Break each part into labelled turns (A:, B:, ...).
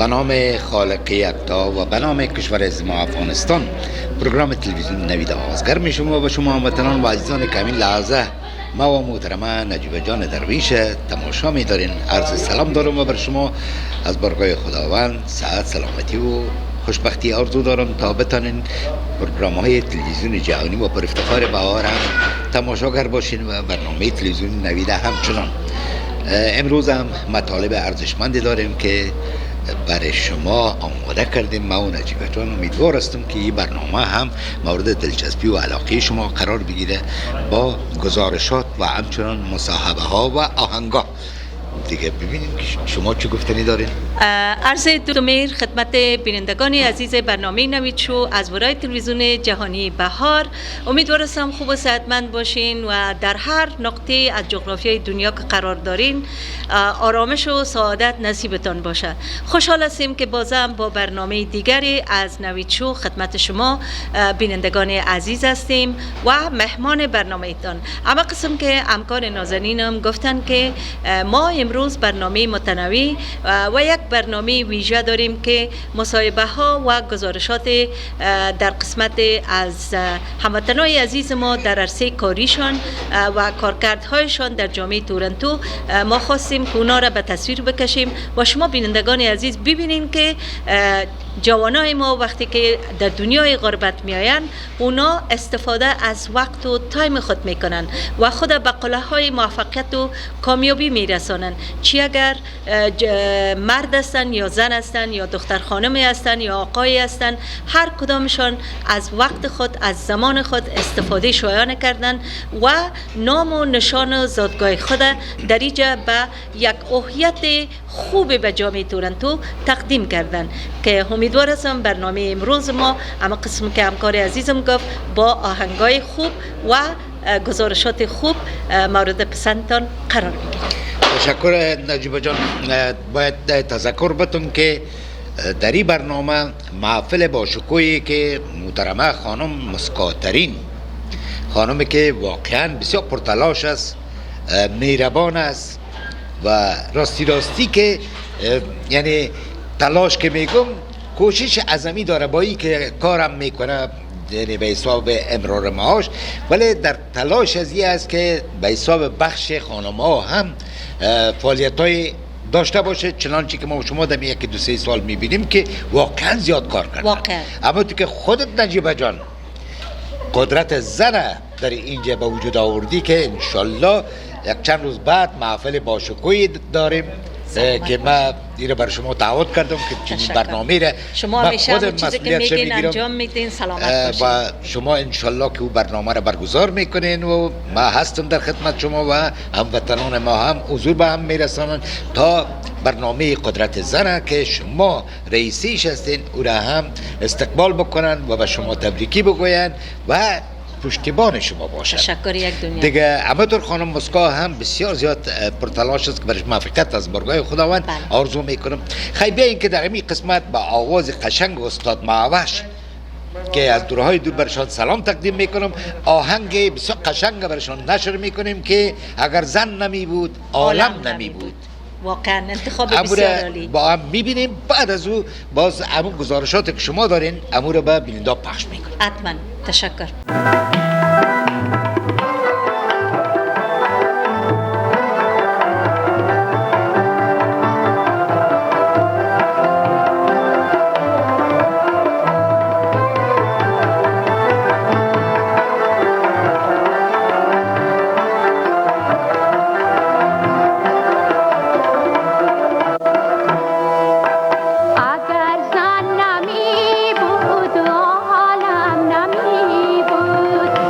A: به نام خالق یکتا و به نام کشور از ما افغانستان، پروگرام تلویزیون نوید آغازگر می شما و شما هموطنان و عزیزان که همین لحظه ما و محترمه نجیب جان درویش تماشا می دارین. عرض سلام دارم و بر شما از بارگاه خداوند صحت، سلامتی و خوشبختی آرزو دارم تا بتانین پروگرام های تلویزیون جهانی و پر افتخار بهار هم تماشاگر باشین و برنامه تلویزیون نوید همچنان. امروز هم مطالب ارزشمندی داریم که برای شما آماده کردیم. ما و نجیب جان امیدوار هستم که این برنامه هم مورد دلچسپی و علاقه شما قرار بگیره با گزارشات و همچنان مصاحبه ها و آهنگا. دیگه ببینیم که شما چه گفتنی دارین.
B: عرض درود خدمت بینندگان عزیز برنامه نوید شو از ورای تلویزیون جهانی بهار. امیدوارم خوب و صحتمند باشین و در هر نقطه از جغرافیای دنیا که قرار دارین آرامش و سعادت نصیبتان باشه. خوشحال هستیم که بازم با برنامه دیگری از نوید شو خدمت شما بینندگان عزیز هستیم و مهمان برنامه تان. اما قسم که همکار نازنینم گفتن که ما امروز برنامه متنوع و یک برنامه ویژه داریم که مصاحبه ها و گزارشات در قسمت از هموطنان عزیز ما در عرصه کاریشان و کارکردهایشان در جامعه تورنتو ما خواستیم که اونا را به تصویر بکشیم و شما بینندگان عزیز ببینین که جوانای ما وقتی که در دنیای غربت میآیند اونا استفاده از وقت و تایم خود میکنن و خود به قله‌های موفقیت و کامیابی میرسانن. چی اگر مرد هستن یا زن هستن یا دختر خانمی هستن یا آقای هستن، هر کدامشان از وقت خود از زمان خود استفاده شایانه کردن و نام و نشان و زادگاه خود در اینجا به یک هویت خوب به جامعه تورنتو تقدیم کردن که امیدوار هستم برنامه امروز ما اما قسم که همکار عزیزم گفت با آهنگای خوب و گزارشات خوب مورد پسندتان قرار بگیرید.
A: تشکر نجیب جان. باید تذکر بتون که در این برنامه محفل با شکوهی که محترمه خانم مسکاترین، خانمی که واقعا بسیار پرتلاش است، مهربان است و راستی که یعنی تلاش که میگم کوشش عظیمی داره با این که کارم میکنه یعنی به حساب امرار معاش، ولی در تلاش از این است که به حساب بخش خانم ها هم فعالیت های داشته باشه، چنانچه که ما شما در یکی دو سه سال میبینیم که واقعا زیاد کار کردن.
B: واقعا.
A: اما تو که خودت نجیب جان قدرت زن در اینجا به وجود آوردی که انشالله یک چند روز بعد محفل باشکوهی داریم که ما دیره بر شما تعهد کردم که چنین برنامه را
B: شما همیشه همون چیزی که میگین انجام میدین. سلامت باشین
A: و شما انشالله که او برنامه را برگزار میکنین و ما هستم در خدمت شما و هموطنان ما هم حضور به هم میرسانن تا برنامه قدرت زنه که شما رئیسیش هستین او را هم استقبال بکنن و به شما تبریکی بگوین و پشتیبان شما باشد.
B: تشکر یک دنیا.
A: دیگه همینطور خانم مسکا هم بسیار زیاد پرتلاش است که برش موفقیت از بارگاه خداوند آرزو میکنم. خیلی بیاین که در این قسمت با آواز قشنگ استاد معوش که از دورهای دور برشان سلام تقدیم میکنم، آهنگ بسیار قشنگ برشان نشر میکنیم که اگر زن نمی بود عالم نمی بود.
B: واقعا انتخاب بسیار عالی.
A: با هم میبینیم، بعد از او باز همون گزارشات که شما دارین امور به بیننده پخش میکنیم.
B: حتما. تشکر.
C: اگر زن نمی بود عالم نمی بود.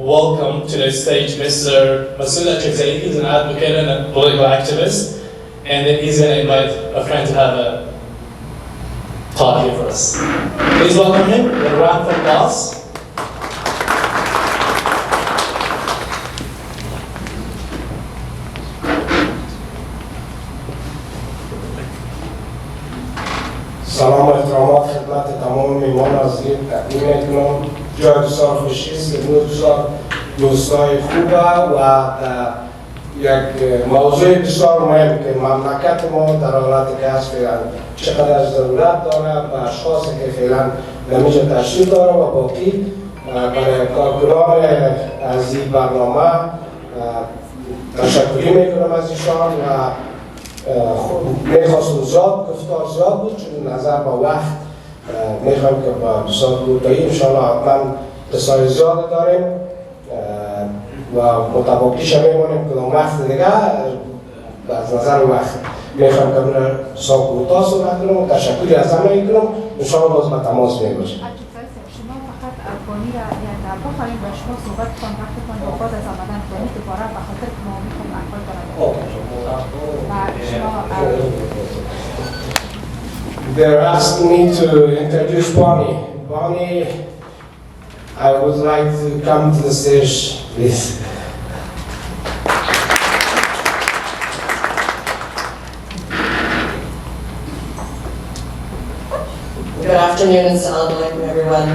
C: welcome to the stage Mr. Mahsouda Chekzaidi. He's an advocate and a political activist, and then he's going to invite a friend to have a talk here for us. Please welcome him with a round of applause.
D: سلام و احترامات خدمت تمام میهمان حاضرین تقدیم میکنم. جای بسیار خوشی است که دوستای خوبه و یک موضوع بسیار مهم که مملکت ما در حالت که هست فعلا چقدر ضرورت داره و اشخاصی که فعلا نمیشه تشریف داره و باقی برای کارکنان از این برنامه تشکری میکنم از ایشان و میخواستم گفتار زیاد بود چون نظر با وقت میخوایم که با بسیار کوتاهی انشاءالله حتما قصای زیاد داریم و متباقیش میمونیم کدام وقت دیگه از نظر وقت میخوایم که من بسیار کوتاه صحبت کنم و تشکری از همه کنم انشاءالله باز به تماس میباشیم.
E: شما فقط افغانی را یعنی بخواهیم با شما صحبت کنم وقتتان با بعد از آمدن کنید دوباره به خاطر که ما میخوایم احوال
D: They're asking me to introduce Bonnie. Bonnie, I would like to come to the stage, please.
F: Good afternoon and salam alaikum, everyone.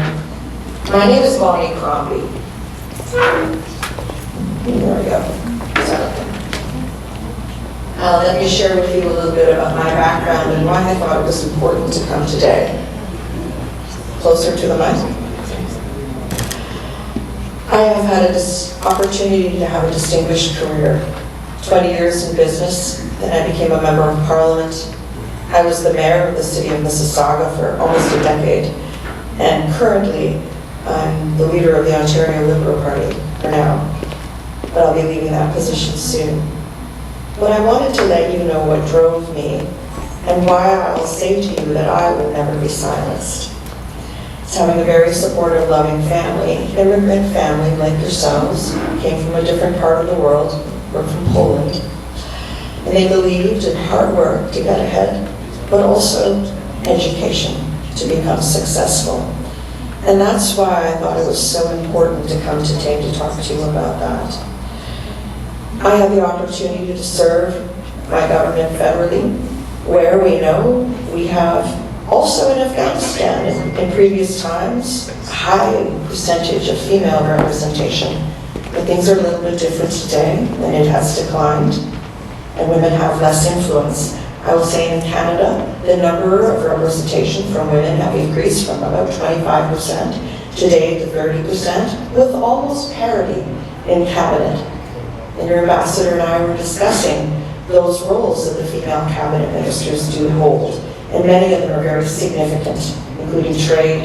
F: My name is Bonnie Crombie. There we go. Let me share with you a little bit about my background and why I thought it was important to come today. Closer to the mic. I have had this opportunity to have a distinguished career. 20 years in business, then I became a member of parliament. I was the mayor of the city of Mississauga for almost a decade, and currently I'm the leader of the Ontario Liberal Party for now, but I'll be leaving that position soon. But I wanted to let you know what drove me and why I'll say to you that I will never be silenced. It's having a very supportive, loving family, immigrant family like yourselves, came from a different part of the world, we're from Poland, and they believed in hard work to get ahead, but also education to become successful. And that's why I thought it was so important to come today to talk to you about that. I have the opportunity to serve my government federally, where we know we have also in Afghanistan in previous times a high percentage of female representation. But things are a little bit different today, and it has declined, and women have less influence. I will say in Canada, the number of representation from women have increased from about 25% today to 30%, with almost parity in cabinet. And your ambassador and I were discussing those roles that the female cabinet ministers do hold. And many of them are very significant, including trade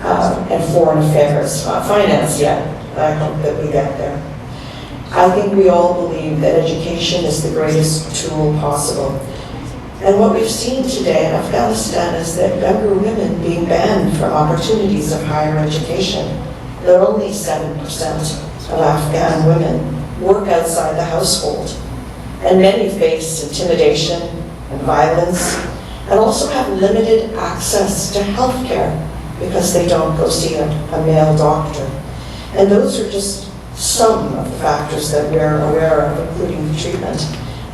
F: and foreign affairs, finance yet. I hope that we get there. I think we all believe that education is the greatest tool possible. And what we've seen today in Afghanistan is that younger women being banned from opportunities of higher education. That only 7% of Afghan women work outside the household. And many face intimidation and violence, and also have limited access to health care because they don't go see a male doctor. And those are just some of the factors that we're aware of, including the treatment,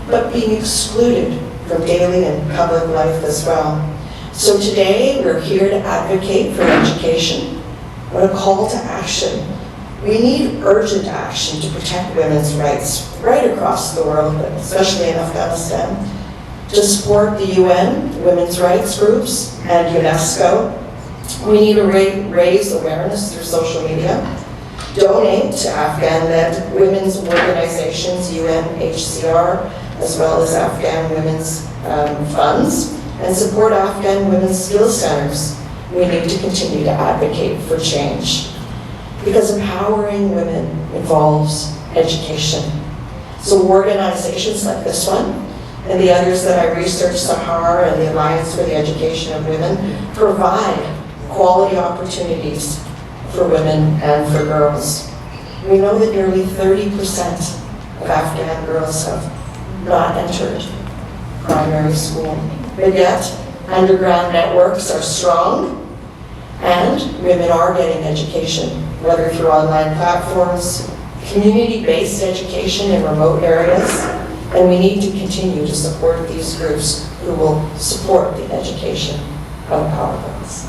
F: but being excluded from daily and public life as well. So today we're here to advocate for education, but a call to action. We need urgent action to protect women's rights right across the world, but especially in Afghanistan, to support the UN, women's rights groups, and UNESCO. We need to raise awareness through social media, donate to Afghan-led women's organizations, UNHCR, as well as Afghan women's funds, and support Afghan women's skills centers. We need to continue to advocate for change, because empowering women involves education. So organizations like this one, and the others that I researched, BAHAR and the Alliance for the Education of Women, provide quality opportunities for women and for girls. We know that nearly 30% of Afghan girls have not entered primary school, but yet underground networks are strong and women are getting education, whether through online platforms, community-based education in remote areas, and we need to continue to support these groups who will support the education of our girls.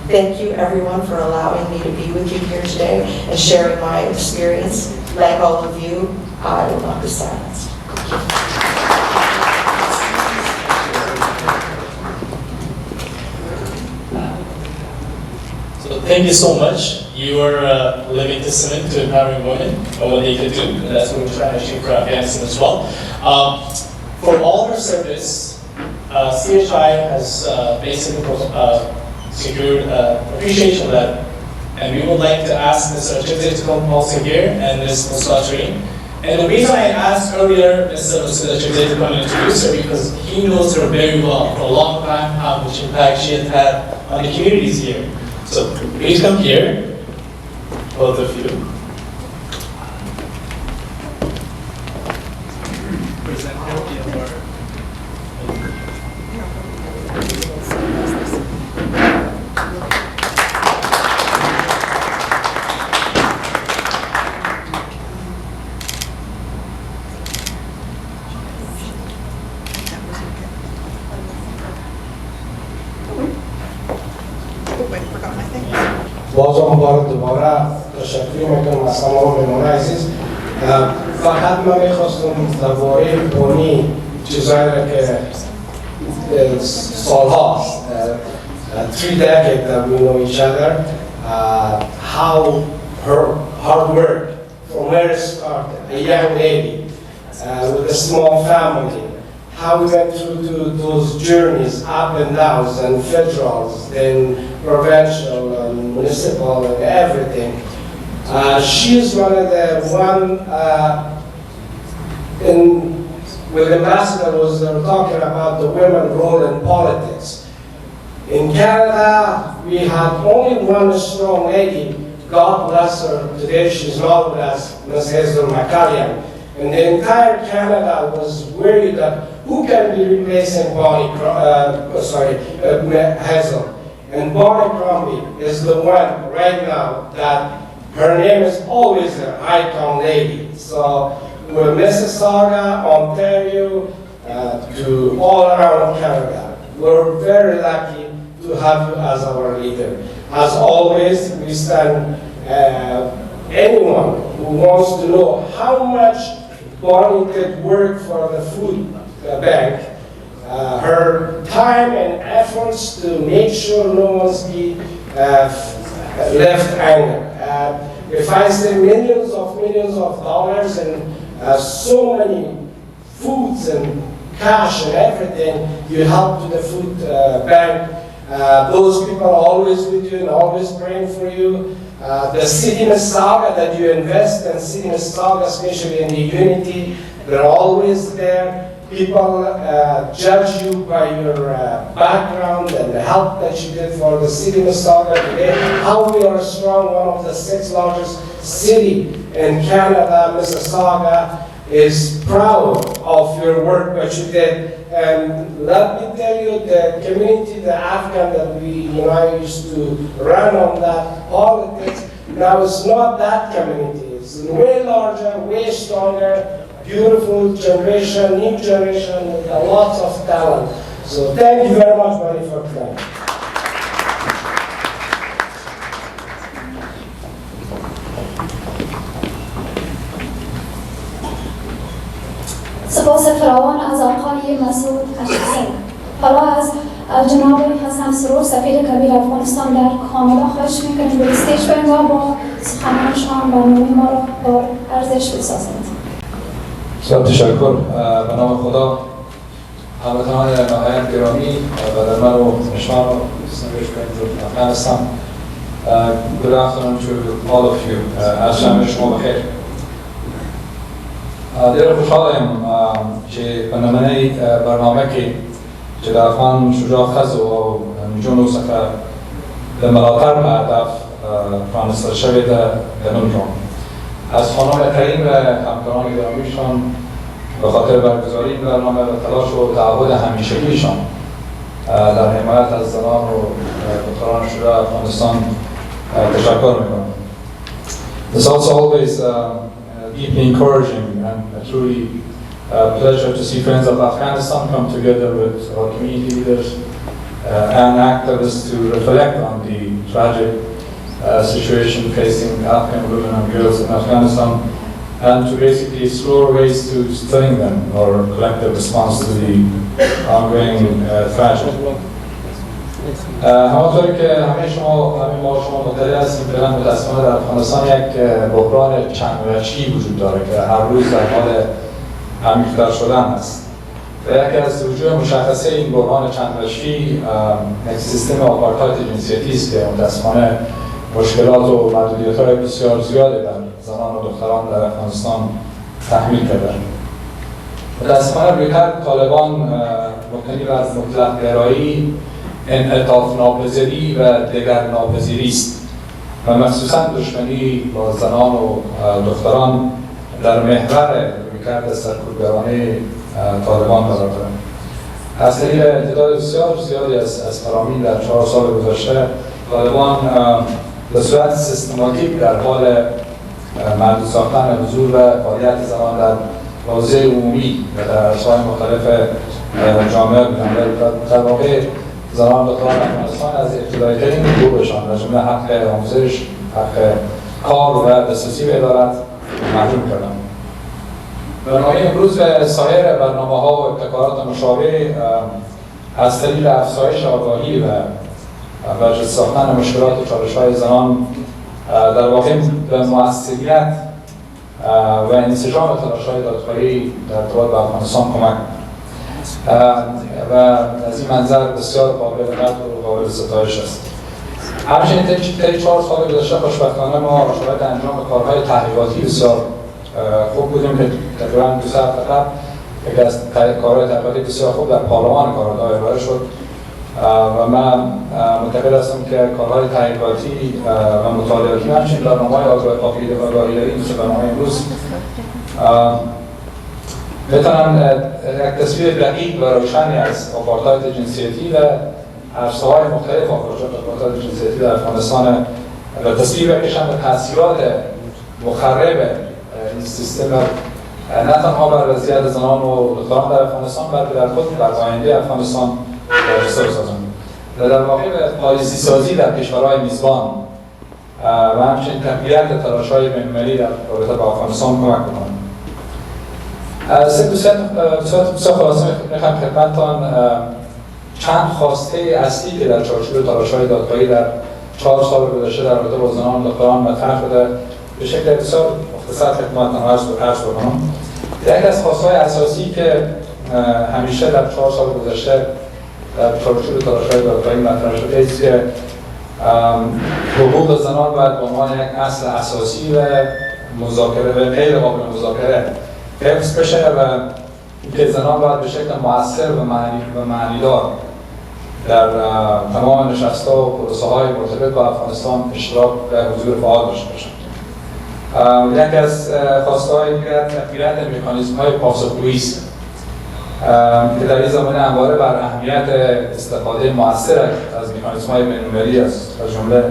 F: Thank you everyone for allowing me to be with you here today and sharing my experience. Like all of you, I will not be silenced.
C: So thank you so much. You are a living testament to empowering women and what they can do, and that's what we're trying to achieve for Afghanistan as well. For all her service, CHI has basically secured appreciation letter, and we would like to ask Mr. Chibzit to come also here and Ms. Muslatri. And the reason I asked earlier Mr. Chibzit to come and introduce her because he knows her very well for a long time, how much impact she has had on the communities here. So please come here, both of you. Present your
D: بازم بار دوباره تشکر میکنم از تمام مهمان عزیز. فقط من میخواستم درباره بانی چیزایی که سالهاست 3 decades that we know each other, how her hard work from where it started, a young lady with a small family, how we went through those journeys, up and downs, and federals, then provincial and municipal and everything. She's one of the with the ambassador was talking about the women's role in politics. In Canada, we had only one strong lady, God bless her, today she's not with us, Ms. Hazel McCallion. And the entire Canada was worried that who can be replacing Hazel. And Bonnie Crombie is the one right now that her name is always an icon lady. So we're Mississauga, Ontario, to all around Canada. We're very lucky to have you as our leader. As always, we stand anyone who wants to know how much Bonnie did work for the food bank, her time and efforts to make sure no one's be left angry. If I say millions of dollars and so many foods and cash and everything, you help to the food bank. Those people are always with you and always praying for you. The city Mississauga that you invest in, city Mississauga, especially in the unity, they're always there. People judge you by your background and the help that you did for the city Mississauga today. How we are strong, one of the 6th largest city in Canada, Mississauga, is proud of your work that you did. And let me tell you, the community, the Afghan that we used to run on that politics, now it's not that community. It's way larger, way stronger, beautiful generation, new generation with lots of talent. So thank you very much, buddy, for coming.
G: سپاس فراوان از آقای مسعود حشیسه. حالا از جناب حسن سرور سفیر کبیر افغانستان در کانادا خواهش میکنیم به استیج بریم و با سخنانشان برنامه ما را با ارزش بسازند.
H: بسیار تشکر. به نام خدا هموطنان نهایت گرامی و در من و شما افغانستان. Good afternoon to all of you. از شما بخیر. دیر خوشحالم که برنامه که در افغان شجاع خز و نجون سکه به ملاتر به هدف فرانستر شوید در نمجان. از خانم کریم و همکاران گرامیشان به خاطر برگزاری این برنامه و تلاش و تعهد همیشگیشان در حمایت از زنان و دختران شجاع افغانستان تشکر میکنم. It's also always deeply encouraging and a truly pleasure to see friends of Afghanistan come together with our community leaders and activists to reflect on the tragic situation facing Afghan women and girls in Afghanistan and to basically explore ways to strengthen our collective response to the ongoing tragedy. همانطوری که همه ما شما مطلع هستیم فعلا متاسفانه در افغانستان یک بحران چند وجهی وجود داره که هر روز در حال عمیق‌تر شدن است. و یکی از وجوه مشخصه این بحران چند وجهی یک سیستم آپارتاید جنسیتی است که متاسفانه مشکلات و محدودیت‌های بسیار زیادی بر زنان و دختران در افغانستان تحمیل کرده. متاسفانه رویکرد طالبان مبتنی بر مطلق گرایی، انعطاف ناپذیری و دیگر ناپذیری است و مخصوصاً دشمنی با زنان و دختران در محور رویکرد سرکوبگرانه طالبان قرار دارد. از طریق تعداد بسیار زیادی از فرامین در 4 سال گذشته طالبان به صورت سیستماتیک در حال محدود ساختن حضور و فعالیت زنان در حوزه عمومی و در عرصه‌های مختلف جامعه بودند. در واقع زنان و دختران افغانستان از ابتدایی‌ترین حقوقشان از جمله حق آموزش، حق کار و دسترسی به عدالت محروم کردند. برنامه امروز به سایر برنامه‌ها و ابتکارات مشابه از طریق افزایش آگاهی و برجسته ساختن مشکلات و چالش‌های زنان در واقع به موثریت و انسجام تلاش‌های دادخواهی در ارتباط با افغانستان کمک و از این منظر بسیار قابل قدر و قابل ستایش است. همچنین طی 4 سال گذشته خوشبختانه ما شاهد انجام کارهای تحقیقاتی بسیار خوب بودیم که تقریباً 2 سال قبل یکی از کارهای تحقیقاتی بسیار خوب در پارلمان کارگاه ارائه شد و من معتقد هستم که کارهای تحقیقاتی و مطالعاتی همچنین برنامه‌های آگاهی‌رسانی مثل برنامه امروز میتونن یک تصویر دقیق و روشنی از آپارتاید جنسیتی و عرصه‌های مختلف آپارتاید جنسیتی در افغانستان و تصویر بکشن به تاثیرات مخرب این سیستم نه تنها بر وضعیت زنان و دختران در افغانستان بلکه در خود بر آینده افغانستان برسه بسازند و در واقع به پالیسی سازی در کشورهای میزبان و همچنین تقویت تلاش‌های بین‌المللی در رابطه با افغانستان کمک کنند. بسیار خلاصه میخوام خدمتتان چند خواسته اصلی که در چارچوب تلاش‌های دادخواهی در 4 سال گذشته در رابطه با زنان و دختران مطرح شده به شکل بسیار مختصر خدمتتان عرض بکنم. یک از خواست‌های اساسی که همیشه در 4 سال گذشته در چارچوب تلاش‌های دادخواهی مطرح شده است که حقوق زنان باید به عنوان یک اصل اساسی و مذاکره و غیر قابل مذاکره حفظ بشه و اینکه زنان باید به شکل مؤثر و معنیدار در تمام نشست‌ها و پروسه‌های مرتبط با افغانستان اشتراک و حضور فعال داشته باشند. یکی از خواسته‌های دیگر تقویت مکانیزم‌های پاسخگویی است که در این زمینه همواره بر اهمیت استفاده مؤثر از مکانیزم‌های بین‌المللی از جمله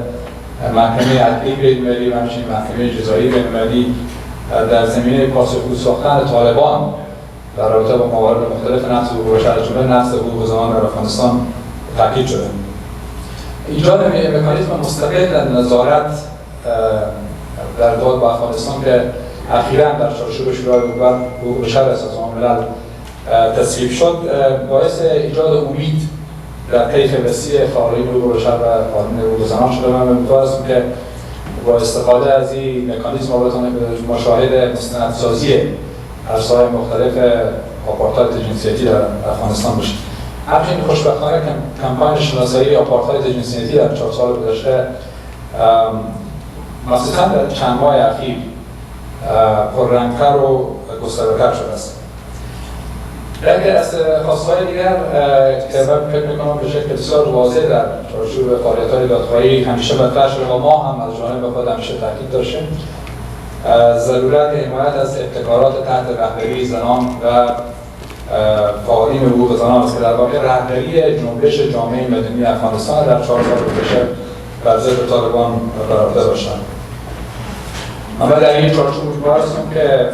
H: محکمه عدلی بین‌المللی و همچنین محکمه جزایی بین‌المللی در زمینه پاسخگو ساختن طالبان در رابطه با موارد مختلف نقض حقوق بشر از جمله نقض حقوق زنان در افغانستان تاکید شده. ایجاد مکانیزم مستقل نظارت در ارتباط با افغانستان که اخیراً در چارچوب شورای حقوق بشر سازمان ملل تصویب شد باعث ایجاد امید در طیف وسیع فعالین حقوق بشر و فعالین حقوق زنان شده. من امیدوار هستم که با استفاده از این مکانیزم بتونیم به مشاهده مستندسازی عرصه‌های مختلف آپارتاید جنسیتی در افغانستان بشه. همچنین خوشبختانه کمپاین شناسایی آپارتاید جنسیتی در 4 سال گذشته مخصوصاً در چند ماه اخیر پررنگ‌تر و گسترده‌تر شده است. یکی از خواست‌های دیگر که من فکر می‌کنم به شکل بسیار واضح در چارچوب فعالیت‌های دادخواهی همیشه مطرح شده و ما هم از جانب خود همیشه تاکید داشتیم ضرورت حمایت از ابتکارات تحت رهبری زنان و فعالین حقوق زنان است که در واقع رهبری جنبش جامعه مدنی افغانستان در 4 سال گذشته بر ضد طالبان برآورده باشند. اما در این چارچوب امیدوار هستم که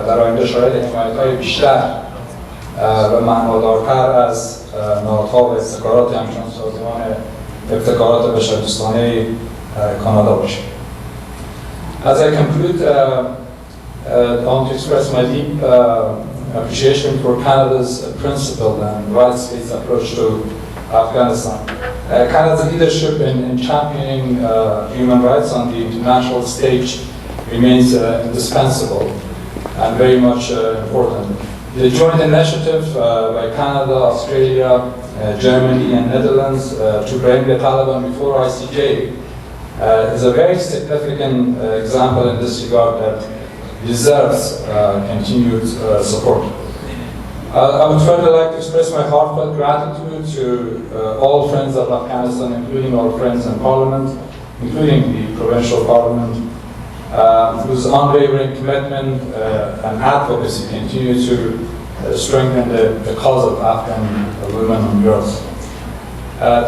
H: در آینده شاید حمایت‌های بیشتر و معنادارتر از نهادها و ابتکارات همچون سازمان ابتکارات بشردوستانه کانادا باشیم. As I conclude, I want to express my deep appreciation for Canada's principled and rights-based approach to Afghanistan. Canada's leadership in championing human rights on the international stage remains indispensable and very much important. The joint initiative by Canada, Australia, Germany and Netherlands to bring the Taliban before ICJ is a very significant example in this regard that deserves continued support. I would further like to express my heartfelt gratitude to all friends of Afghanistan, including our friends in Parliament, including the provincial Parliament, whose unwavering commitment and advocacy continue to strengthen the cause of Afghan women and girls.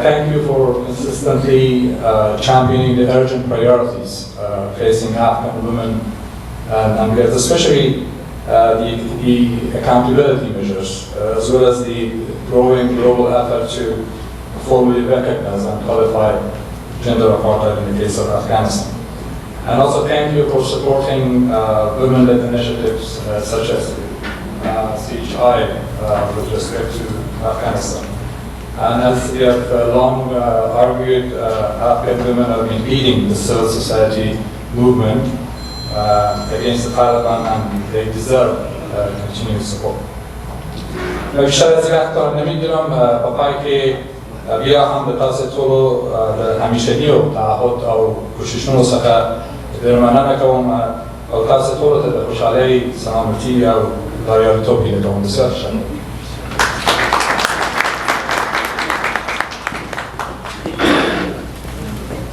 H: Thank you for consistently championing the urgent priorities facing Afghan women and girls, especially the accountability measures, as well as the growing global effort to formally recognize and codify gender apartheid in the case of Afghanistan. And also thank you for supporting women-led initiatives such as CHI with respect to Afghanistan. And as we have long argued, Afghan women have been leading the civil society movement against the Taliban and they deserve continued support. بیشتر از این وقت نمیگیرم پاپایی که بیا هم به تاسه طولو همیشگی و تعهد او کوششون سخه درمانه نکوم او تاسه طولو تده خوشحالی سلامتی او داریابی توپی نکوم بسیار شد.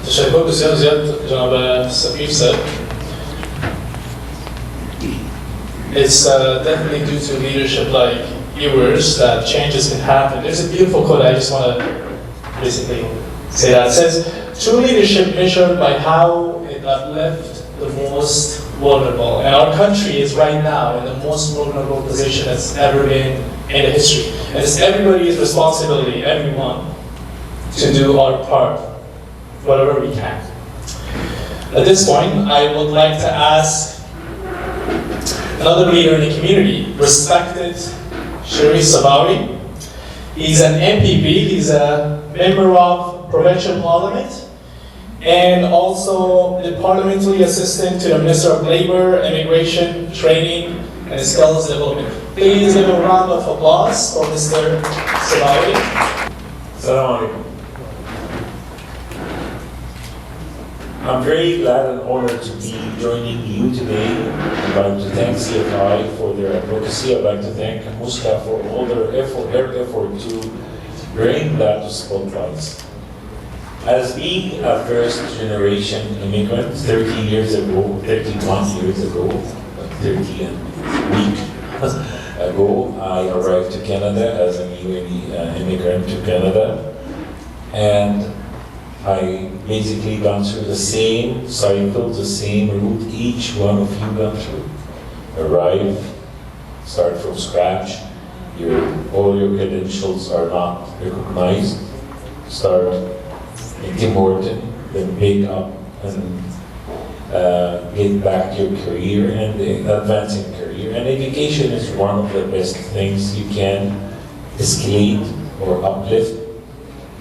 C: تشکر بسیار زیاد جناب سفیر صاحب. It's definitely due to leadership like yours that changes can happen. There's a beautiful quote I just want to basically say that. It says, true leadership measured by how it uplifts the most vulnerable. And our country is right now in the most vulnerable position it's ever been in the history. And it's everybody's responsibility, everyone, to do our part, whatever we can. At this point, I would like to ask another leader in the community, respected Sharif Sabawi. He's an MPP, he's a member of provincial parliament, and also the parliamentary assistant to the Minister of Labor, Immigration, Training, and Skills Development. Please give a round of applause for Mr. Sabawi.
I: Assalamu alaikum. I'm very glad and honored to be joining you today. I'd like to thank CFI for their advocacy. I'd like to thank Muska for all their effort to bring that to spotlights. As being a first generation immigrant 31 years ago, 30 and week ago, I arrived to Canada as a new immigrant to Canada. And I basically gone through the same cycle, the same route each one of you gone through. Arrive, start from scratch, all your credentials are not recognized, start in Tim Horton, then pick up and get back your career and advancing career. And education is one of the best things you can escalate or uplift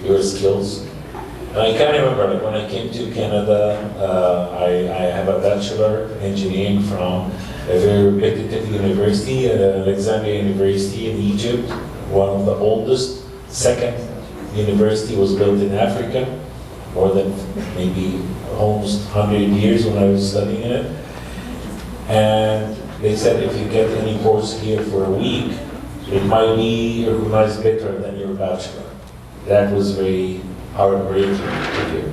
I: your skills. And I can remember, like, when I came to Canada, I have a Bachelor in Engineering from a very reputable university, Alexandria University in Egypt, one of the oldest. Second university was built in Africa, more than maybe almost 100 years when I was studying it. And they said if you get any course here for a week, it might be recognized better than your bachelor. That was very heartbreaking to hear.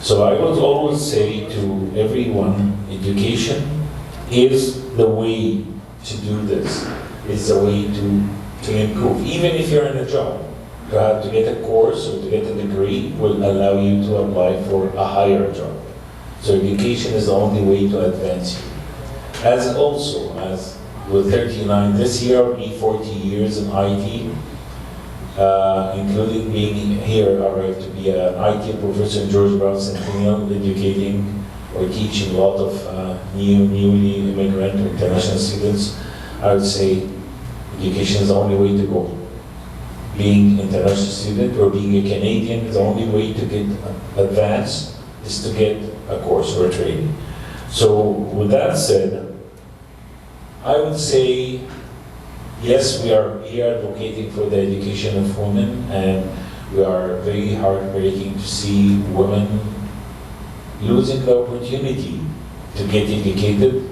I: So I would always say to everyone, education is the way to do this. It's the way to improve. Even if you're in a job, to have to get a course or to get a degree will allow you to apply for a higher job. So education is the only way to advance you. As with 39, this year I'll be 40 years in IT, including being here, arrived to be an IT professor in George Brown Centennial, educating or teaching a lot of newly immigrant or international students. I would say education is the only way to go. Being an international student or being a Canadian is the only way to get advanced, is to get a course or training. So with that said, I would say, yes, we are here advocating for the education of women, and we are very heartbreaking to see women losing the opportunity to get educated.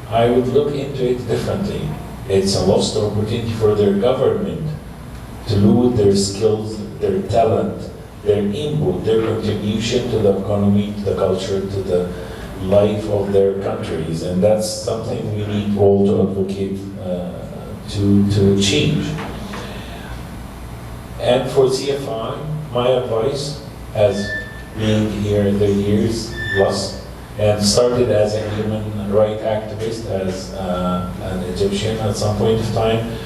I: I would look into it differently. It's a lost opportunity for their government to lose their skills, their talent, their input, their contribution to the economy, to the culture, to the life of their countries. And that's something we need all to advocate to change. And for CFI, my advice, as being here 30 years plus, and started as a human rights activist, as an Egyptian at some point of time,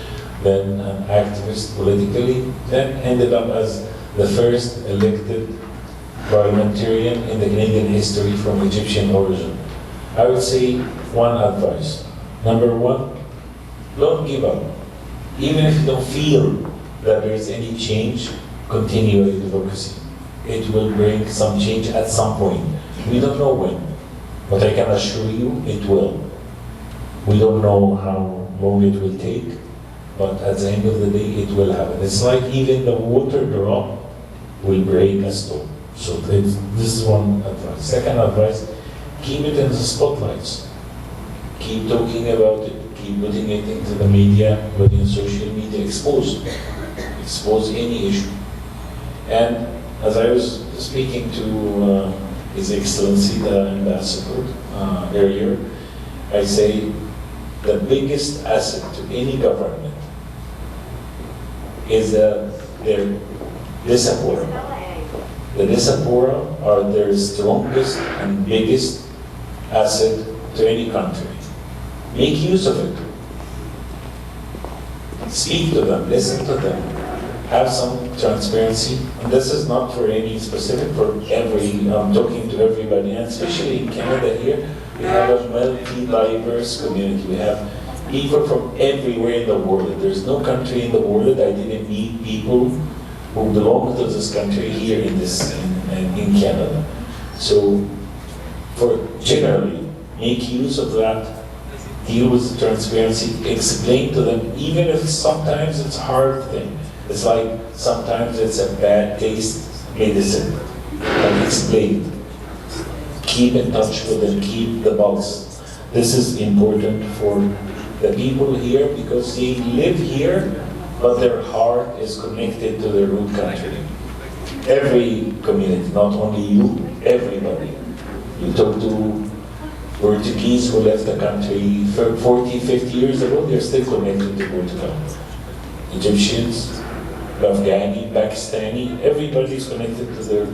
I: then an activist politically, then ended up as the first elected parliamentarian in the Canadian history from Egyptian origin. I would say one advice. Number one, don't give up. Even if you don't feel that there is any change, continue your advocacy. It will bring some change at some point. We don't know when, but I can assure you it will. We don't know how long it will take, but at the end of the day, it will happen. It's like even the water drop will break a stone. So this is one advice. Second advice, keep it in the spotlights. Keep talking about it. Keep putting it into the media, put in social media, expose any issue. And as I was speaking to His Excellency, the Ambassador, earlier, I say the biggest asset to any government is their diaspora. The diaspora are their strongest and biggest asset to any country. Make use of it. Speak to them, listen to them, have some transparency. And this is not for any specific, for I'm talking to everybody, and especially in Canada here, we have a multi-diverse community. We have people from everywhere in the world. There's no country in the world I didn't meet people who belong to this country here in Canada. So, generally, make use of that. Deal with the transparency, explain to them, even if sometimes it's a hard thing. It's like sometimes it's a bad taste medicine. But explain it. Keep in touch with them, keep the pulse. This is important for the people here because they live here, but their heart is connected to their root country. Every community, not only you, everybody. You talk to Portuguese who left the country 40, 50 years ago, they're still connected to Portugal. Egyptians, Afghani, Pakistani, everybody's connected to their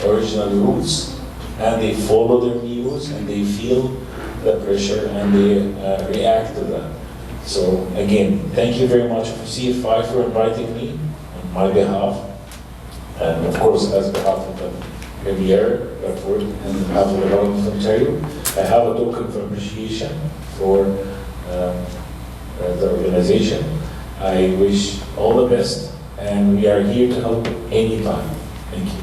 I: original roots, and they follow their news and they feel the pressure and they react to that. So again, thank you very much for CFI for inviting me on my behalf, and of course as behalf of the Premier, Bedford, and behalf of the Government of Ontario. I have a token of appreciation for the organization. I wish all the best, and we are here to help anytime. Thank you.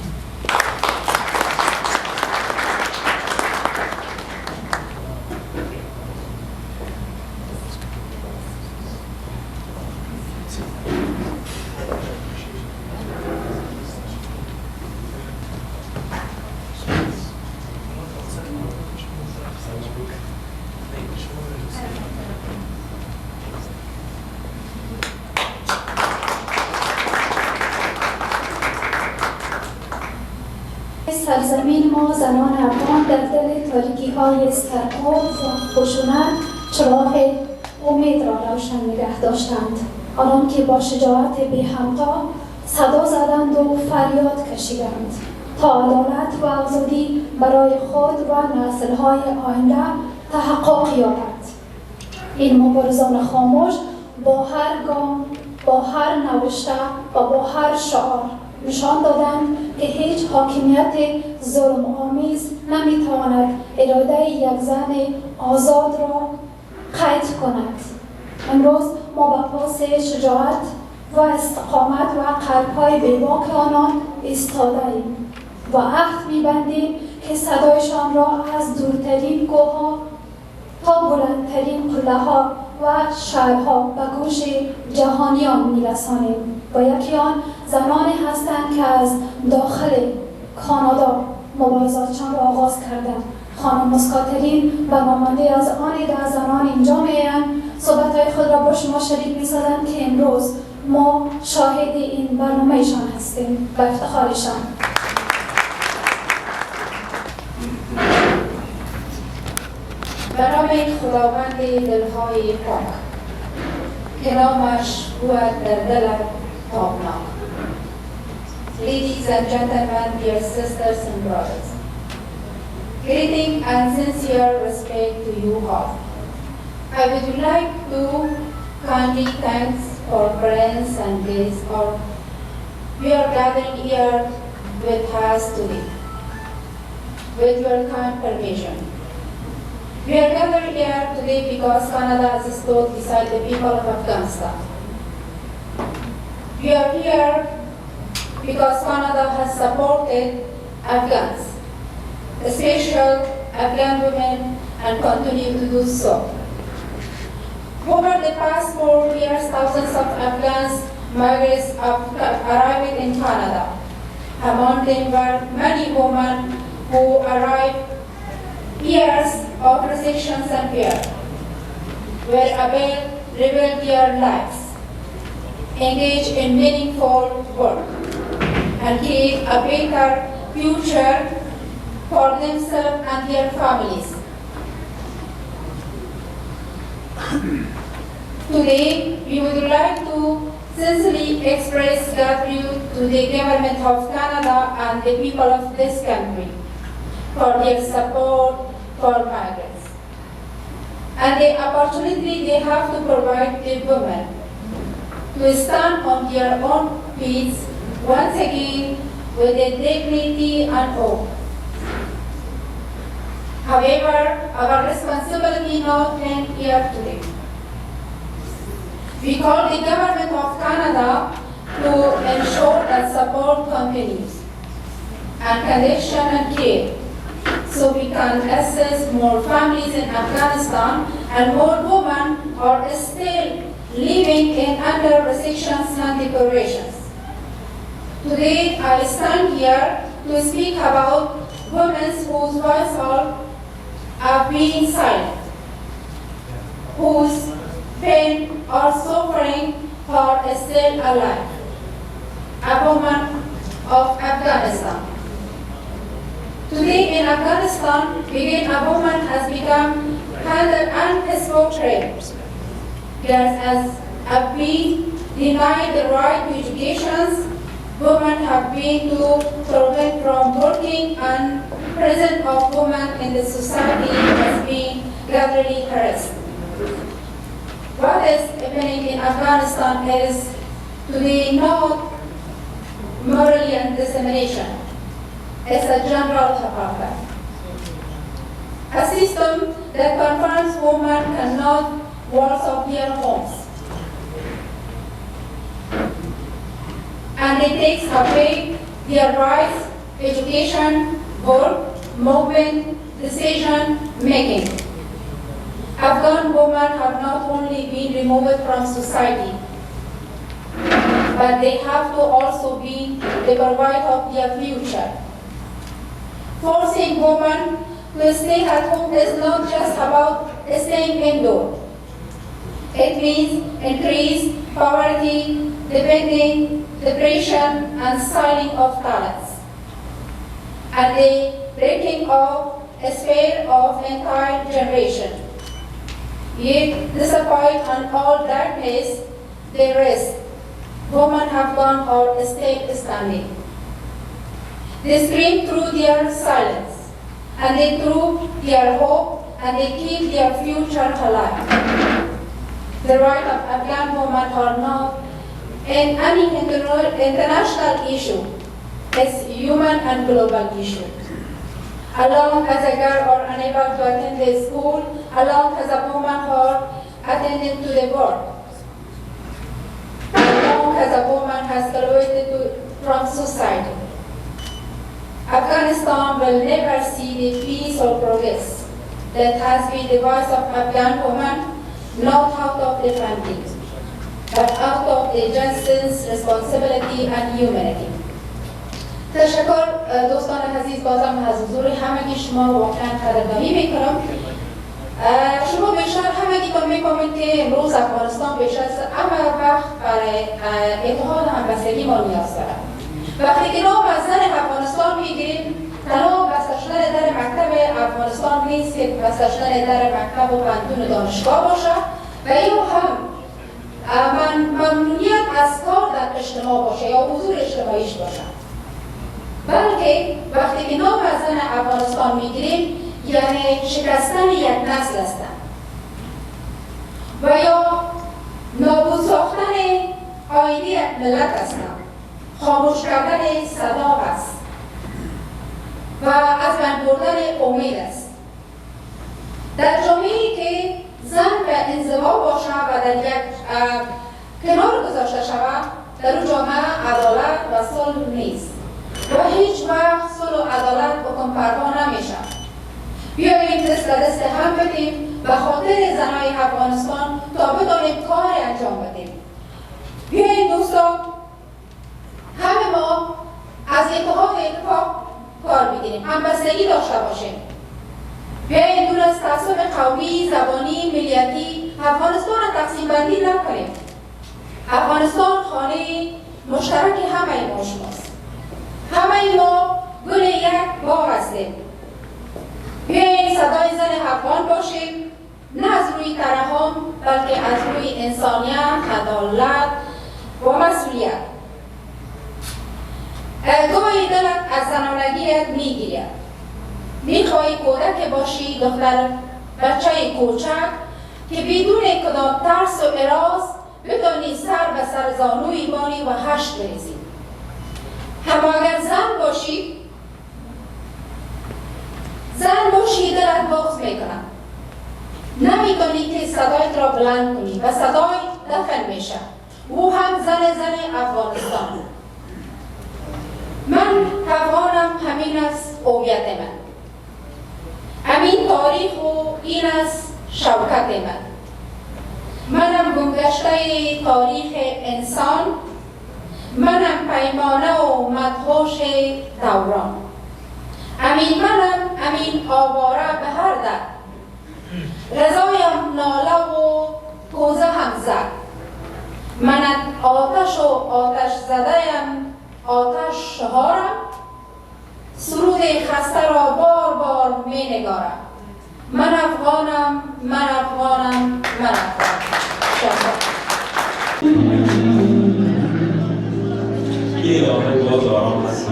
G: سرزمین ما زنان افغان در دل تاریکی‌های استرکاب و خشونت چراغ امید را روشن نگه داشتند. آنان که با شجاعت بی همتا صدا زدند و فریاد کشیدند تا عدالت و آزادی برای خود و نسل‌های آینده تحقق یابد. این مبارزان خاموش با هر گام، با هر نوشته و با هر شعار نشان دادند که هیچ حاکمیت ظلم آمیز نمیتواند اراده یک زن آزاد را قید کند. امروز ما به پاس شجاعت و استقامت و قلب‌های بیباک آنان ایستاده‌ایم و عهد می‌بندیم که صدایشان را از دورترین کوه‌ها تا بلندترین قله‌ها و شهرها به گوش جهانیان می‌رسانیم. و یکی آن زنانی هستند که از داخل کانادا مبارزاتشان را آغاز کردند. خانم مسکاترین و مانند از آن 10 زنان اینجا می‌آیند صحبت‌های خود را با شما شریک می‌سازند که امروز ما شاهد این برنامه‌شان هستیم و افتخارشان.
E: به نام خداوند دلهای پاک که نامش بود در دل تابناک. Ladies and gentlemen, dear sisters and brothers, greeting and sincere respect to you all. I would like to kindly thank for friends and guests or we are gathering here with us today. With your kind permission. We are gathered here today because Canada has stood beside the people of Afghanistan. We are here because Canada has supported Afghans, especially Afghan women, and continue to do so. Over the past 4 years, thousands of Afghans migrants arrived in Canada. Among them were many women who arrived years of restrictions and fear, were able to rebuild their lives, engage in meaningful work, and create a better future for themselves and their families. Today, we would like to sincerely express gratitude to the Government of Canada and the people of this country for their support for migrants and the opportunity they have to provide the women to stand on their own feet once again with the dignity and hope. However, our responsibility not ends here today. We call the Government of Canada to ensure that support continues and connection and care, so we can assist more families in Afghanistan and more women are still living in under restrictions and deprivations. Today, I stand here to speak about women whose voices are being silent, whose pain or suffering are still alive. A woman of Afghanistan. Today in Afghanistan, again a woman has become handled unsportrayed. Girls have been denied the right to education. Women have been prevented from working, and presence of women in the society has been gradually harassed. What is happening in Afghanistan is today not morally and dissemination. It's a general apartheid. A system that confirms women cannot work of their homes. And it takes away their rights, education, work, movement, decision making. Afghan women have not only been removed from society, but they have to also be the provider of their future. Forcing women to stay at home is not just about staying indoors. It means increased poverty, depending, depression, and stealing of talents. and the breaking of a spell of entire generation. Yet, despite on all darkness, they rest. Women have gone or stayed standing. They scream through their silence, and they through their hope, and they keep their future alive. The rights of Afghan women are not any international issue. It's human and global issue. As long as a girl are unable to attend the school, as long as a woman are attending to the work, as long as a woman has graduated from society, Afghanistan will never see the peace or progress that has been the voice of Afghan women, not out of the family, but out of the justice, responsibility and humanity. تشکر دوستان عزیز، بازم از حضور همگی شما واقعا قدردانی میکنم. شما بیشتر همگیتون میفهمید که امروز افغانستان بیش از همه وقت برای اتحاد همبستگی ما نیاز دارد. وقتی که نام از زن افغانستان میگیریم، تنها بسته شدن در مکتب افغانستان نیست که بسته شدن در مکتب و پنتون دانشگاه باشه و یا هم ممنوعیت از کار در اجتماع باشه یا حضور اجتماعیش باشه، بلکه وقتی که نام از زن افغانستان میگیریم یعنی شکستن یک نسل هستند و یا نابود ساختن آینده یک ملت هستند، خاموش کردن صدا است و از بین بردن امید است. در جامعه‌ای که زن به انزوا باشه و در یک کنار گذاشته شود، در اون جامعه عدالت و صلح نیست و هیچ وقت صلح و عدالت حکم فرما نمیشه. بیاییم دست به دست هم بدیم به خاطر زنهای افغانستان تا بدانیم کار انجام بدیم. بیاییم دوستان همه ما از اتحاد و اتفاق کار بگیریم، همبستگی داشته باشیم. بیاییم دور از تعصب قومی، زبانی، ملیتی افغانستان را تقسیم بندی نکنیم. افغانستان خانه مشترک همه ما شماست. همه ما گل یک باغ هستیم. بیاییم صدای زن افغان باشیم، نه از روی ترحم بلکه از روی انسانیت، عدالت و مسئولیت. گاهی دلت از زنانگیت میگیرد، میخواهی کودک باشی، دختر بچه کوچک که بدون کدام ترس و اراز بدانی سر به سر زانوی بانی و هشت بریزی. اما اگر زن باشی دلت بغض میکنم، نمیتونی که صدایت را بلند کنی و صدای دفن میشه. او هم زن افغانستان. من افغانم، همین است هویت من، همین تاریخ و این است شبکه من. منم گمگشته تاریخ انسان، منم پیمانه و مدهوش دوران. منم امین آواره به هر در، رضایم ناله و کوزه هم زد. من آتش و آتش زده‌ام، آتش شهارم، سرود خسته را بار بار می نگارم. من افغانم، من افغانم، من افغانم.
J: یه آهنگ باز آرام هست.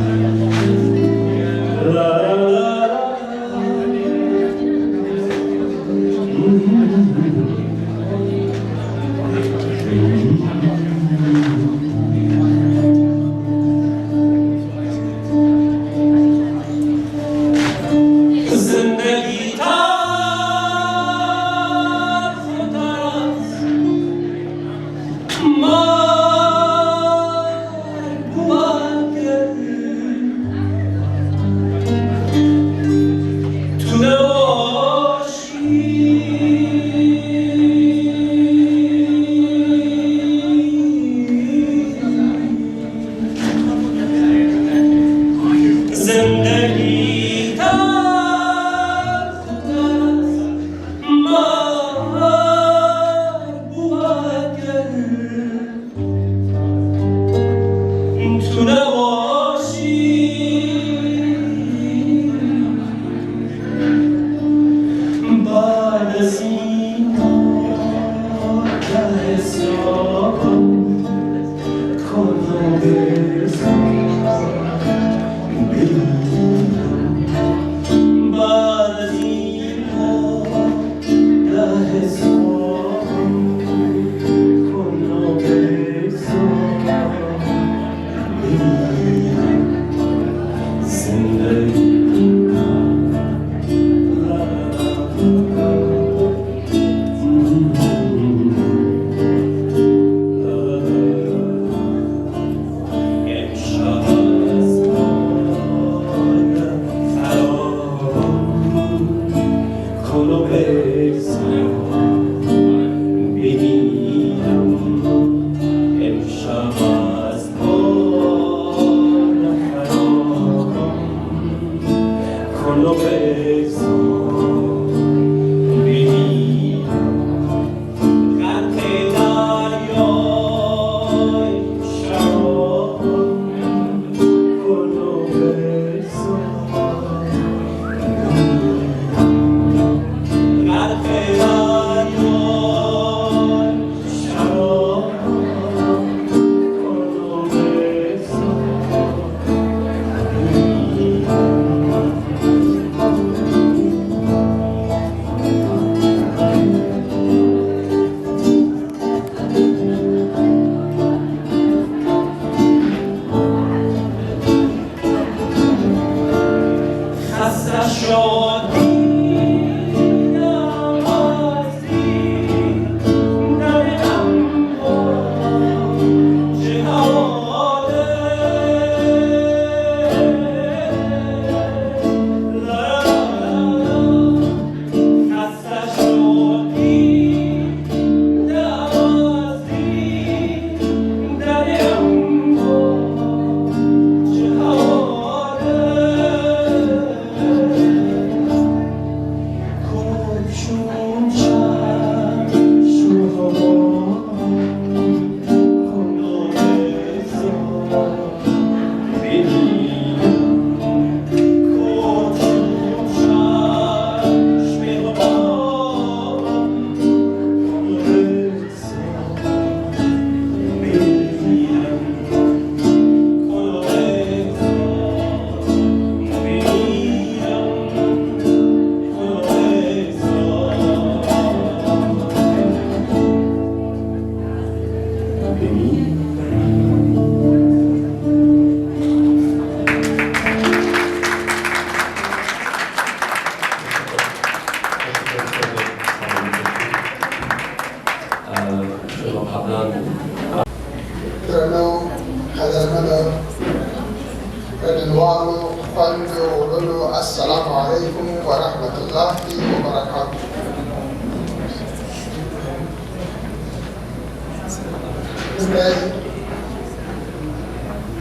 K: السلام عليكم ورحمة الله وبركاته.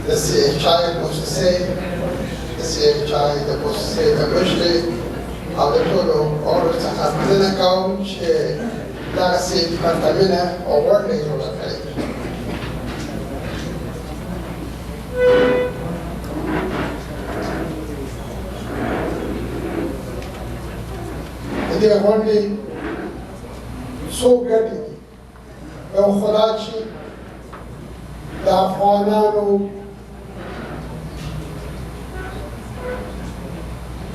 K: Desse chai você, desse chai da você da hoje, a doutora Oro Sahamina Kaum, que dá se contamina ou work em outra coisa. دیگه ولی صبح دیگه به خدا چی در افغانان و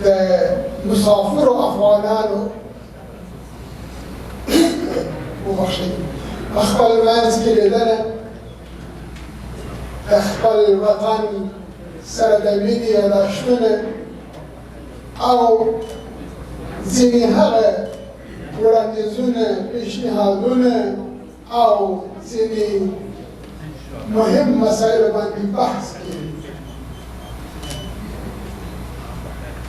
K: در مسافر و افغانان و ببخشید اخبار منز گریدن اخبار وطن سردمینی داشتونه او ځینې هغه وړاندیزونه پیشنهادونه او ځینې مهم مسایل باندې بحث کوي.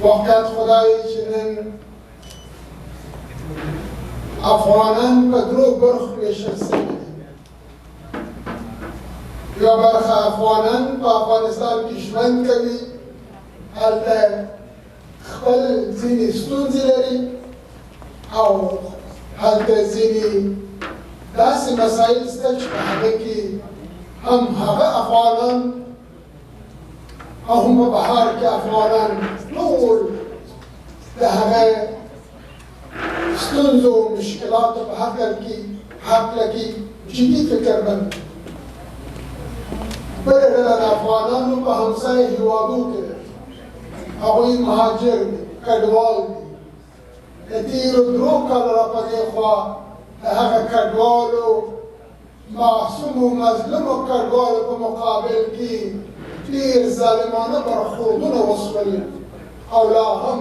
K: واقعیت خدای چې نن افغانان په درو برخو ویشل سوي دي. یوه برخه افغانان په افغانستان کې ژوند کوي، هلته خپل ځینې ستونزې لري او هلته ځینې داسې مسایل شته چې په هغه کې هم هغه افغانان او هم په بهار کې افغانان ټول د هغه ستونزو و مشکلاتو په هکله کې جدي فکر بند بله ډله د افغانانو په همسایه هېوادو کې ده هغوی مهاجر دي کډوال دي د تېرو 3 کالو را په دې خوا د هغه کډوالو معصومو مظلومو کډوالو په مقابل کې ډېر ظالمانه برخوردونه وشول او لا هم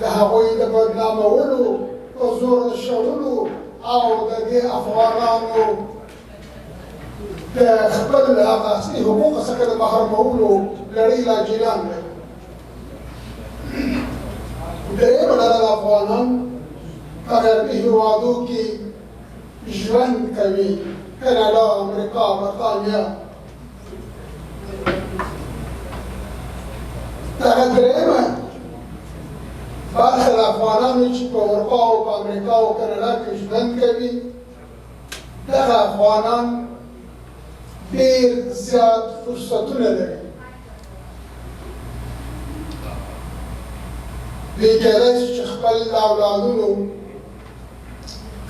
K: د هغوی د بدنامولو په زور رسولو او د دې افغانانو د خپل هغه اصلي حقوقو څخه د محرومولو لړۍ لا جریان لري. درېیمه ډله د افغانان په غربي هېوادو کې ژوند کوي، کاناډا، امریکا، برطانیا. دغه درېیمه برخه د افغانانو چې په اروپا او په امریکا او کاناډا کې ژوند کوي، دغه افغانان ډېر زیات فرصتونه لري. دوی کېدای شي چې خپل اولادونو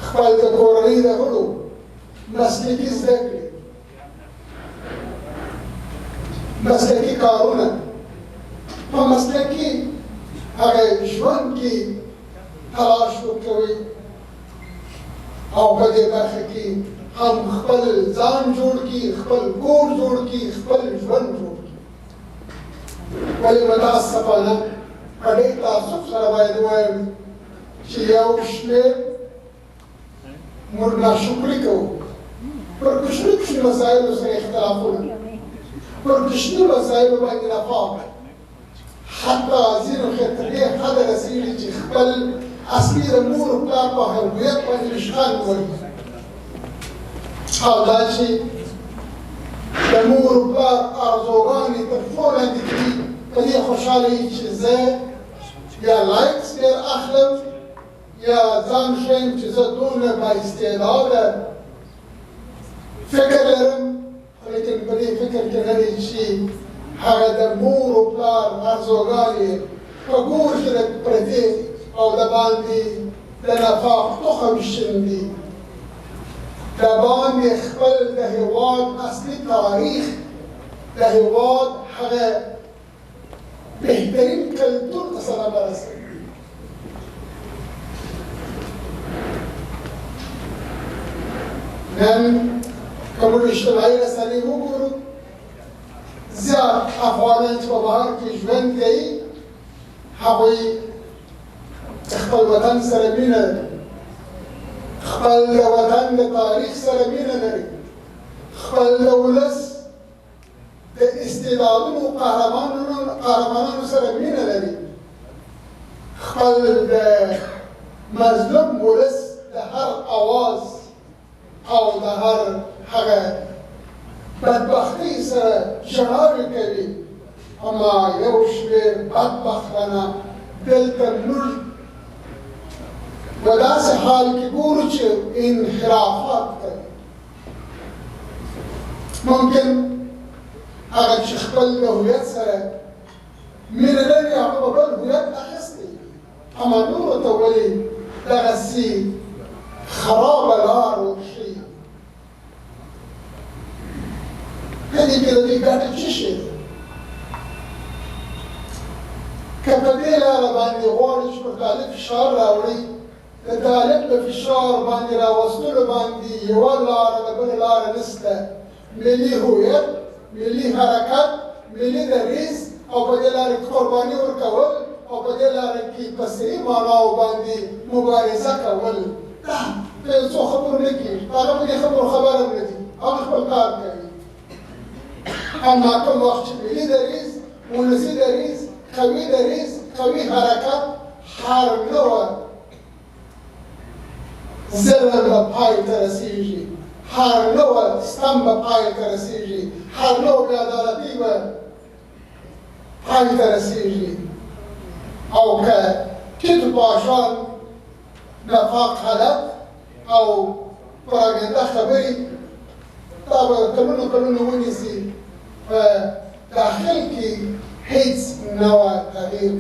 K: خپل د کورنۍ د غړو مسلکي زده کړې، مسلکي کارونه په مسلکي هغه ژوند کې تلاش وکوي او په دې برخه کې هم خپل ځان جوړ کړي، خپل کور جوړ کړي، خپل ژوند جوړ کړي. ولې متاسفانه په ډېر تعصب سره باید ووایم چې یو شمېر موږ ناشکري کوو پر کوچني کوچني مسایلو سره اختلافونه، پر کوچني مسایلو باندې نفاق، حتی ځینو کې تر دې حده رسېږي چې خپل اصلي د مور و پلار په هویت باندې اشغال وکړي. او دا چې د مور و پلار ارزوګانې تر پښو لاندې کړي، په دې خوشحاله وي چې زه یا لایکس ډېر اخلم یا ځان ښیم چې زه دومره بااستعداده فکر لرم، لیکن په دې فکر کې نه دی چې هغه د مور و پلار ارزوګانې په ګور کې پرتې او د باندې د نفاق تخم شیندي، د باندې خپل د هېواد اصلي تاریخ، د هېواد هغه بهترین کلتور ته سلام رسوي. نن که موږ اجتماعي رسنۍ وګورو، زیات افغانان چې په بهار کې ژوند کوي هغوی خپل وطن سره مینه لري، خپل د وطن د تاریخ سره مینه لري، خپل د ولس د استعدادونو قهرمانانو سره مینه لري، خپل د مظلوم ولس د هر اواز او د هر هغه بدبختۍ سره ژړاوې کوي. اما یو شمېر بدبختانه دلته موږ په داسې حال کې ګورو چې انحرافات کوي. ممکن هغه چې خپل د هویت سره مینه لري هغه به بل هویت اخیستی، اما نورو ته ولې دغسې خرابه لار وښیي؟ په دې کې د دوی ګټه څه شی ده؟ که په دې لاره باندې غواړي چې پر طالب فشار راوړي، د طالب د فشار باندې راوستلو باندې یوه لاره د بلې لاره نشته. ملي هویت، ملي حرکت، ملي دریځ او په دې لاره کې قرباني ورکول او په دې لاره کې په صحیح معناو باندې مبارزه کول، دا په یو څو خبرو نه کېږي. هغه په دې خبرو خبر هم نه دي، هغه خپل کار کوي. اما کوم وخت چې ملي دریځ، ولسي دریځ، قوي دریځ، قوي حرکت هر نوع ظلم به پای ته رسېږي، هر نوع ستم به پای ته رسېږي، هر نوع بېعدالتي به پای ته رسېږي. او که ټیټ پاشان نفاق حالت او پراګنده خبرې دا به کلونه ونیسي، په داخل کې هیڅ نوع تغییر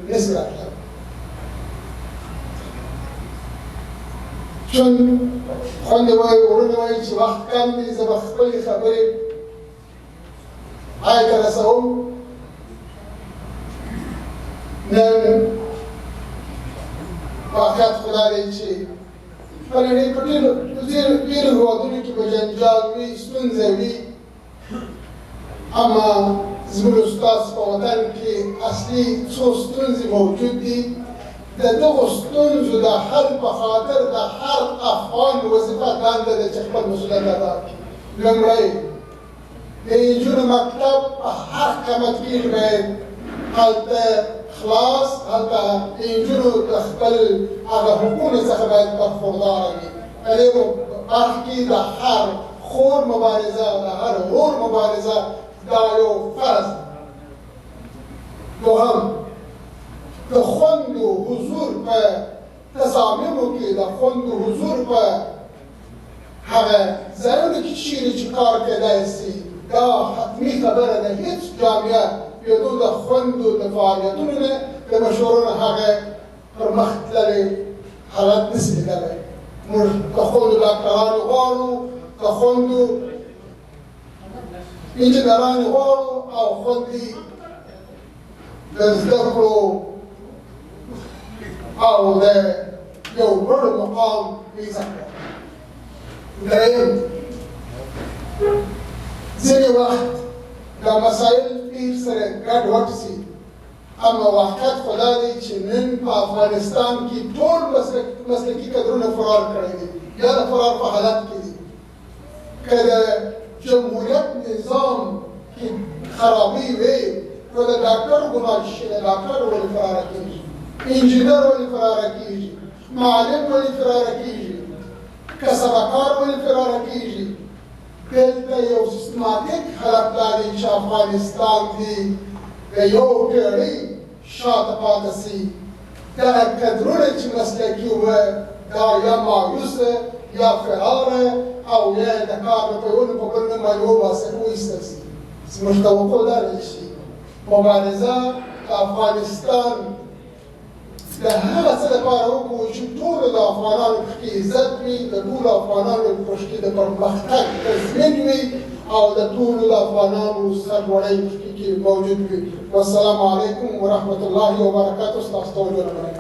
K: نشي راتلی. چون خوند وای ورونه وای چې وخت کم دی زه به خپلې خبرې پای ته رسوم. نن واقعیت خدا دی چې په نړۍ په ډېرو هېوادونو کې به جنجال وي، ستونزه وي، اما زموږ ستاسو په وطن کې اصلي څو ستونزې موجود دي. د دغو ستونزو د حل په خاطر د هر افغان وظیفه دنده ده چې خپل مسؤلیت ادا کړي. لومړی د نجونو مکتب په هر قیمت کې باید هلته خلاص، هلته د نجونو د خپل هغه حقونو څخه باید برخورداره وي. په دې برخه کې د هر خور مبارزه، د هر ورور مبارزه دا یو فرض. دوهم، د خوندو حضور په تصامیمو کې، د خوندو حضور په هغه ځایونو کې چیرې چې کار کېدای شي، دا حتمي خبره ده. هېڅ جامعه یو د خوندو د فعالیتونو نه د مشورو نه هغه پرمخ تللی حالت نشي لیدلی. موږ د خوندو ډاکټرانو غواړو، د خوندو انجینرانو غواړو او خوندي د زده کړو او د یو لوړ مقام ویزه کړه. دریم، ځینې وخت دا مسایل ډېر سره ګډوډ شي، اما واقعیت خو دا دی چې نن په افغانستان کې ټول مسلکي کدرونه فرار کړی دي یا د فرار په حالت کې دي. که د جمهوریت نظام کې خرابي وي نو د ډاکټر ګناه شي، د ډاکټر ولې فراره کېږي، انجینر ولې فراره کېږي، معلم ولې فراره کېږي، کسبکار ولې فراره کېږي. دلته یو سیستماتیک حالت دا دی چې افغانستان دی د یو پیړۍ شاته پاتې شي. دغه کدرونه چې مسلکي وه دا یا مایوسه یا فراره او یا د کار د پیونو په بل نه باندې وباسه وایستل شي. زموږ توقع دا دی چې مبارزه د افغانستان د هغه څه لپاره وکړو چې ټولو د افغانانو پکې عزت وي، د ټولو افغانانو پکې د پرمختګ تضمین وي او د ټولو د افغانانو سرلوړۍ پکې موجود وي. والسلام علیکم ورحمة الله وبرکاته. ستاسو توجه لرم.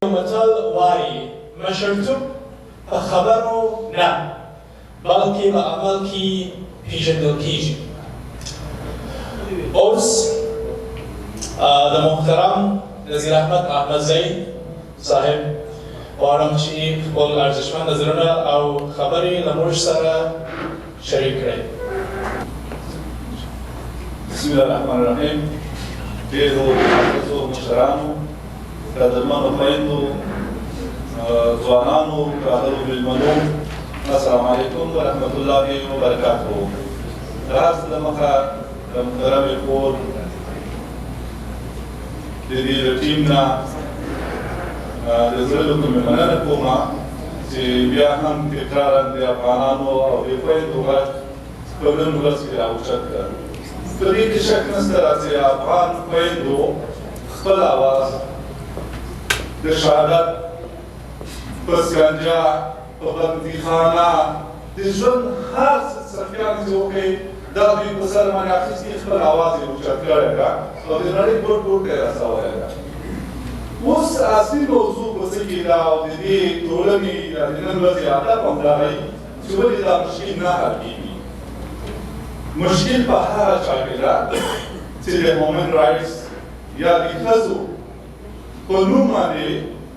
C: متل وایي مشرتوب په خبرو نه بلکې په عمل کې پیژندل کېږي. اوس د محترم نظیر احمد احمدزی صاحب غواړم چې خپل ارزښتمن نظرونه او خبرې له موږ سره شریک کړي.
L: بسم الله الرحمن الرحیم. ډېرو معززو مشرانو، قدرمنو خویندو، ځوانانو، راغلو مېلمنو، السلام علیکم ورحمة الله وبرکاته. د هر څه دمخه د محترمې کور د دې د ټیم نه د زړه له کومې مننه کومه چې بیا هم تکرارا د افغانانو او د خویندو غږ په نن ورځ کې راوچت کړ. په دې کې شک نشته چې افغان خویندو خپل اواز د شهادت په سکنجه په بندیخانه د ژوند هر څه صفیان چې وکړي دا دوی په سر باندې اخیستي خپل اواز یې اوچت کړی ده او د نړۍ ګوټ ګوټ ته یې رسولی ده. اوس اصلي موضوع په څه کې ده او د دې ټولنې د نن ورځې هدف همدا دی چې ولې دا مشکل نه حل کېږي. مشکل په هغه چا کې ده چې د هیومن رایټس یا د ښځو په نوم باندې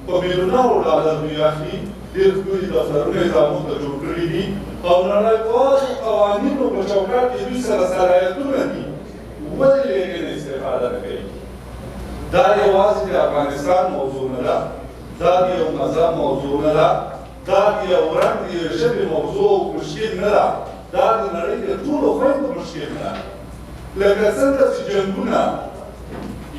L: په میلیونونو ډالرو اخلي ډېر ښکلي دفترونه یې زموږ ته جوړ کړي دي او نړیوالو قوانینو په چوکاټ کې دوی سره صلاحیتونه دي، ولې له هغې نه استفاده نه کوي؟ دا یوازې د افغانستان موضوع نه ده، دا د یو مذهب موضوع نه ده، دا د یو رنګ د یوې ژبې موضوع مشکل نه ده، دا د نړۍ د ټولو خویندو مشکل نه ده. لکه څنګه چې جنګونه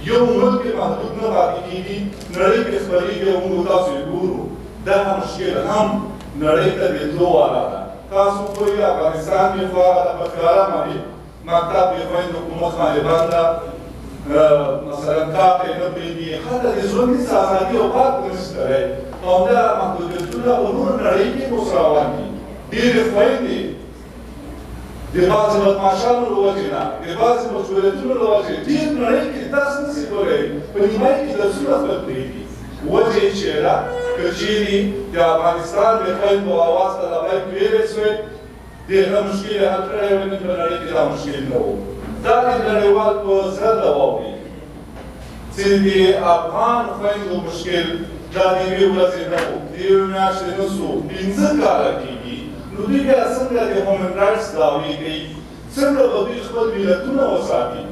L: یو ملک محدود نه پاتې کېږي نړۍ کې خپرېږي او موږ تاسو یې ګورو دغه مشکل هم نړۍ ته د تلو والا ده تاسو ګورئ افغانستان کې خو هغه په ښکاره باندې مکتب د خویندو په مخ باندې بند ده مثلا کار ته نه پرېږدي حتی د ژوند هېڅ ازادي او حق نشي کړی او همدا محدودیتونه په نورو نړۍ کې اوس روان دي ډېرې خویندې د بعضې بدماشانو له وجې نه د بعضې مشغولیتونو له وجې ډېر نړۍ کې داسې نشي کولی په نیمایي کې درسونه خپل پرېږدي وجه یې چې ده که چېرې د افغانستان د خویندو اواز ته لبیک ویلی سوی ډېر مشکل یې حل کړی وای نن په نړۍ کې دا مشکل نه و دا د نړیوال په زړه ته واوري چې د افغان خویندو مشکل دا د یوې ورځې نه و د یوې میاشتې نه څو 5 کاله کېږي نو دوی بیا څنګه د هیومن رایټس دعوې کوي څنګه به دوی خپل ملتونه وساتي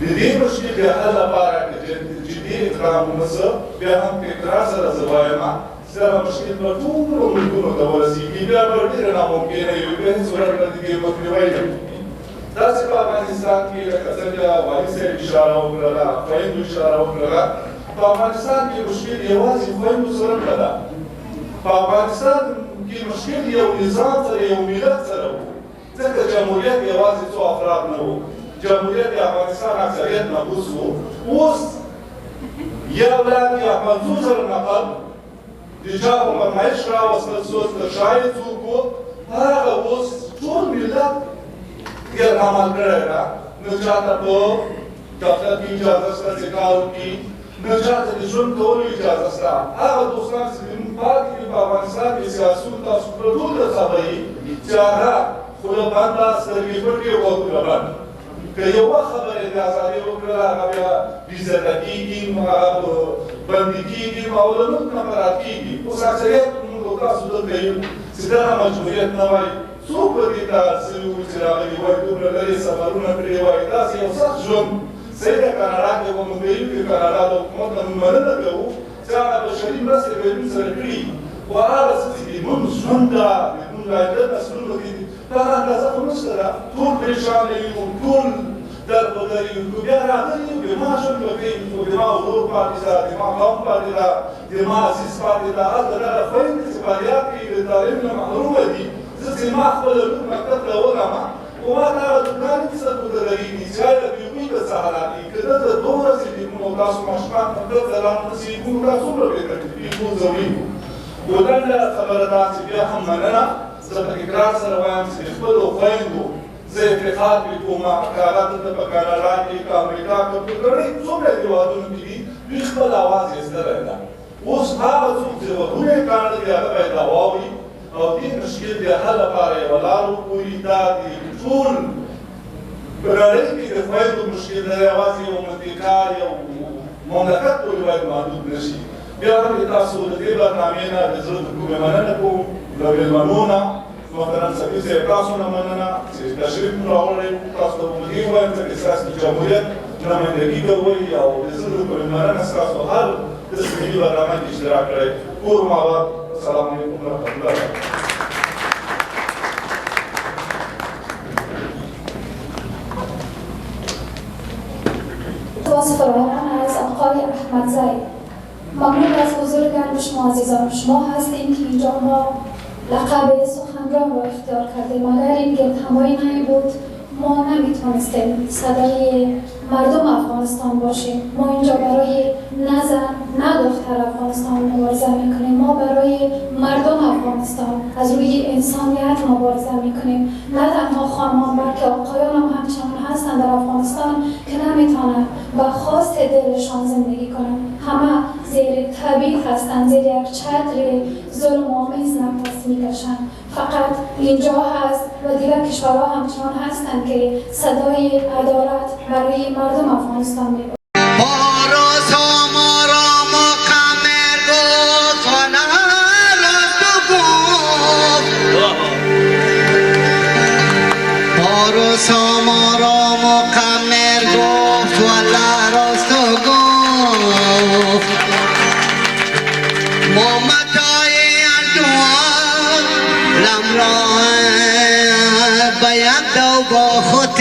L: د دې مشکل د حل لپاره که جدي اقدام ونسه بیا هم تکرار سره زه وایم دغه مشکل به ټولو ملکونو ته ورسېږي بیا به ډېره ناممکنه وي بیا هېڅ ورځ به د دې مخنیوی نه کېږي داسې په افغانستان کې لکه څنګه والي صاحب اشاره وکړله خویندو اشاره وکړله په افغانستان کې مشکل یوازې خویندو سره نه ده په افغانستان کې مشکل یو نظام سره یو ملت سره و ځکه جمهوریت یوازې څو افراد نه و جمهوریت د افغانستان اکثریت نفوس و اوس یا اولاد یا 50 زره نفر د چا په فرمایش راوستل سو تر شا یې څوک و هغه اوس ټول ملت ګیر عمل کړی ده نه چاته په دفتر کې اجازه شته چې کار وکړي نه چاته د ژوند کولو اجازه شته هغه دوستان چې زموږ پاتې دي په افغانستان کې سیاسون تاسو ټول ته خبرې چې هغه خوله بنده سترګې پټې او غوږونه بند که یوه خبرې د ازادۍ وکړله هغه بیا بېعزته کېږي هغه بندي کېږي او له موږ نه فرار کېږي اوس اکثریت موږ تاسو دلته یو چې دغه مجبوریت نه وای څوک به دې ته اړ سوي وو چې راغلي وای دومره لرې سفرونه کړي وای داسې یو سخت ژوند صحیح د کاناډا کې به موږ ویلو چې کاناډا د حکومت نه موږ مننه کوو چې هغه بشري مرستې به موږ سره کړي خو هغه څه چې زموږ ژوند ده زموږ رایده نسلونو کې دي هغه اندازه خو نشته ده ټول پرېشانه یو ټول درد به لري خو بیا راغلي یو زما ژوند به کوي خو زما ورور پاتې ده زما قوم پاتې ده زما عزیز پاتې ده هلته دغه خویندې چې فریاد کوي د تعلیم نه محرومه دي زه چې ما خپله لور مکتب ته ولرمه خو ما ته هغه دوکان کیسه کوته لرېږي چې آیا د بیومي که څه حالات دي که دلته 2 ورځې دي موږ تاسو ماشومان مکتب ته رانرسي موږ دا څومره بهتر دي موږ ځوریږو خو لنډه خبره دا چې بیا هم مننه زه په اقرار سره وایم چې د خپلو خویندو زه افتخار پرې کوم که هغه دلته په کاناډا کې که امریکا که په نړۍ څومره هېوادونو کې دي دوی خپل اواز یې زدلی ده اوس هغه څوک چې غوږونه یې کاڼه دي هغه باید دا واوري او دې مشکل د حل لپاره یوه لار وګوري دا د ټول په نړۍ کې د خویندو مشکل دی یوازې یو منطقه یو مملکت پورې باید محدود نه شي بیا هم د تاسو د دې برنامې نه د زړه د کومې مننه کوم له مېلمنو نه محترم سفیر صاحب تاسو نه مننه چې تشریف مو راوړی تاسو ته به دې ووایم چې ستاسو د جمهوریت نمایندګي کوئ او د زړه د کومې مننه ستاسو هر داسې ملي برنامه کې اشتراک کړی کور مو آباد السلام علیکم ورحمة الله
G: توصف فرمان از آقای احمدزی ممنون از حضور گرم شما عزیزان شما هستیم که اینجا ما لقب سخنران را اختیار کردیم اگر این گردهمایی نبود ما نمیتونستیم صدای مردم افغانستان باشیم ما اینجا برای نه زن نه دختر افغانستان مبارزه میکنیم ما برای مردم افغانستان از روی انسانیت مبارزه میکنیم نه تنها خانمان بلکه آقایان هم همچنان هستند در افغانستان که نمیتونن با خواست دلشان زندگی کنند همه زیر تبعیض هستند زیر یک چتر ظلم آمیز نفس میکشند فقط اینجا هست و دیگر کشورها همچنان هستند که صدای عدالت برای مردم افغانستان میبرند
M: با یک دو با خود